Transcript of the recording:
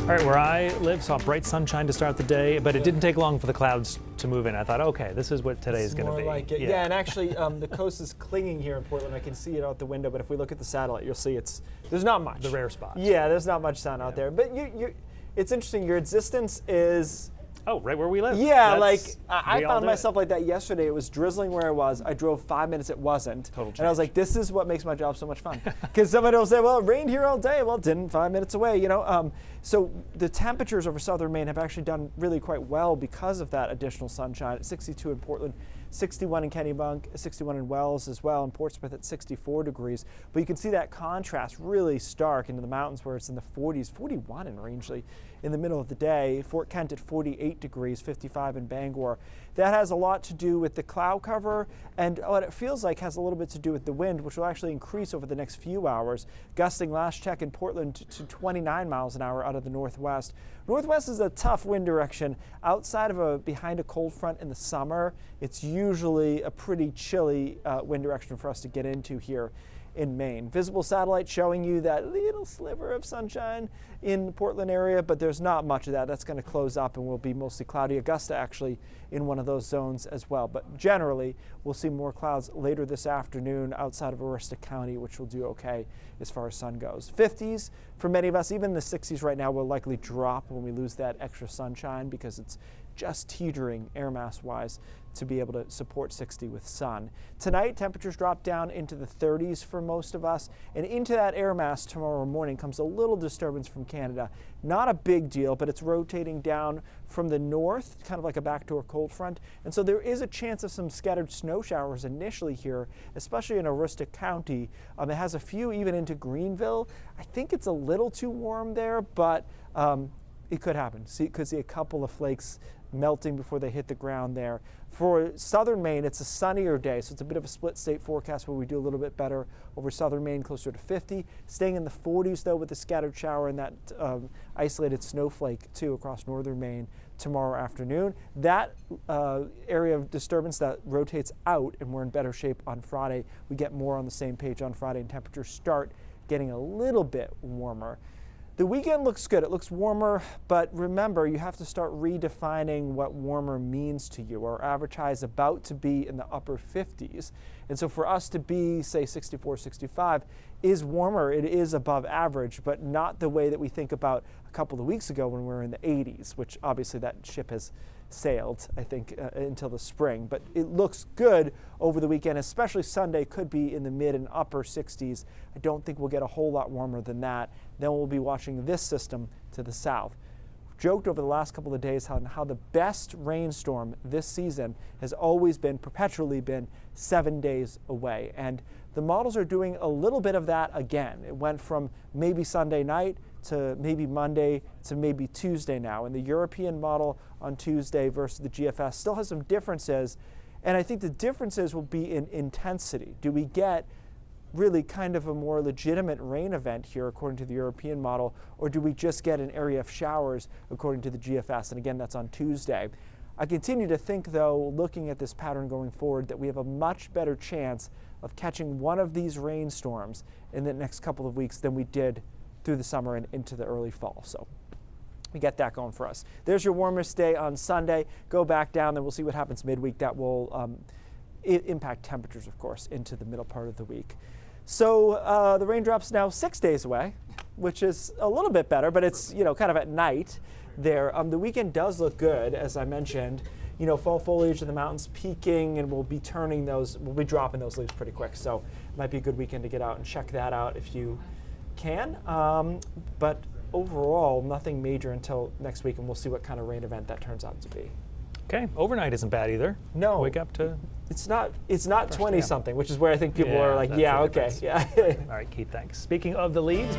All right, where I live, saw bright sunshine to start the day, but it didn't take long for the clouds to move in. I thought, okay, this is what today is going to be. Like it. Yeah, and actually, the coast is clinging here in Portland. I can see it out the window, but if we look at the satellite, you'll see there's not much. The rare spot. Yeah, there's not much sun out there. But it's interesting. Your existence is. Oh, right where we live. Yeah, I found myself like that yesterday. It was drizzling where I was. I drove 5 minutes, it wasn't. Total change. And I was like, this is what makes my job so much fun. Because somebody will say, well, it rained here all day. Well, it didn't 5 minutes away, you know. So the temperatures over southern Maine have actually done really quite well because of that additional sunshine. At 62 in Portland, 61 in Kennebunk, 61 in Wells as well, and Portsmouth at 64 degrees. But you can see that contrast really stark into the mountains where it's in the 40s, 41 in Rangeley in the middle of the day. Fort Kent at 48 degrees, 55 in Bangor. That has a lot to do with the cloud cover, and what it feels like has a little bit to do with the wind, which will actually increase over the next few hours, gusting last check in Portland to 29 miles an hour out of the northwest. Northwest is a tough wind direction. Outside of behind a cold front in the summer, it's usually a pretty chilly wind direction for us to get into here in Maine. Visible satellite showing you that little sliver of sunshine in the Portland area, but there's not much of that. That's going to close up and will be mostly cloudy. Augusta actually in one of those zones as well. But generally, we'll see more clouds later this afternoon outside of Aroostook County, which will do okay as far as sun goes. 50s for many of us, even the 60s right now will likely drop when we lose that extra sunshine because it's just teetering air mass wise to be able to support 60 with sun. Tonight, temperatures drop down into the 30s for most of us, and into that air mass tomorrow morning comes a little disturbance from Canada. Not a big deal, but it's rotating down from the north, kind of like a backdoor cold front, and so there is a chance of some scattered snow showers initially here, especially in Aroostook County. It has a few even into Greenville. I think it's a little too warm there, but it could happen. Could see a couple of flakes melting before they hit the ground there. For southern Maine, it's a sunnier day, so it's a bit of a split state forecast where we do a little bit better over southern Maine, closer to 50. Staying in the 40s, though, with the scattered shower and that isolated snowflake, too, across northern Maine tomorrow afternoon. That area of disturbance that rotates out, and we're in better shape on Friday. We get more on the same page on Friday, and temperatures start getting a little bit warmer. The weekend looks good. It looks warmer, but remember, you have to start redefining what warmer means to you. Our average high is about to be in the upper 50s. And so for us to be, say, 64, 65 is warmer. It is above average, but not the way that we think about a couple of weeks ago when we were in the 80s, which obviously that ship has sailed, I think, until the spring. But it looks good over the weekend, especially Sunday could be in the mid and upper 60s. I don't think we'll get a whole lot warmer than that. Then we'll be watching this system to the south. Joked over the last couple of days how the best rainstorm this season has always been, perpetually been, 7 days away. And the models are doing a little bit of that again. It went from maybe Sunday night to maybe Monday to maybe Tuesday now. And the European model on Tuesday versus the GFS still has some differences. And I think the differences will be in intensity. Do we get really kind of a more legitimate rain event here according to the European model, or do we just get an area of showers according to the GFS? And again, that's on Tuesday. I continue to think, though, looking at this pattern going forward, that we have a much better chance of catching one of these rainstorms in the next couple of weeks than we did through the summer and into the early fall. So we get that going for us. There's your warmest day on Sunday. Go back down, then we'll see what happens midweek. That will impact temperatures, of course, into the middle part of the week. So the raindrops now 6 days away, which is a little bit better, but it's, you know, kind of at night there. The weekend does look good, as I mentioned. You know, fall foliage in the mountains peaking, and we'll be dropping those leaves pretty quick. So it might be a good weekend to get out and check that out if you can. But overall, nothing major until next week, and we'll see what kind of rain event that turns out to be. Okay, overnight isn't bad either. No. Wake up to... It's not 20-something, which is where I think people are like, yeah, okay. Yeah. All right, Keith, thanks. Speaking of the leaves,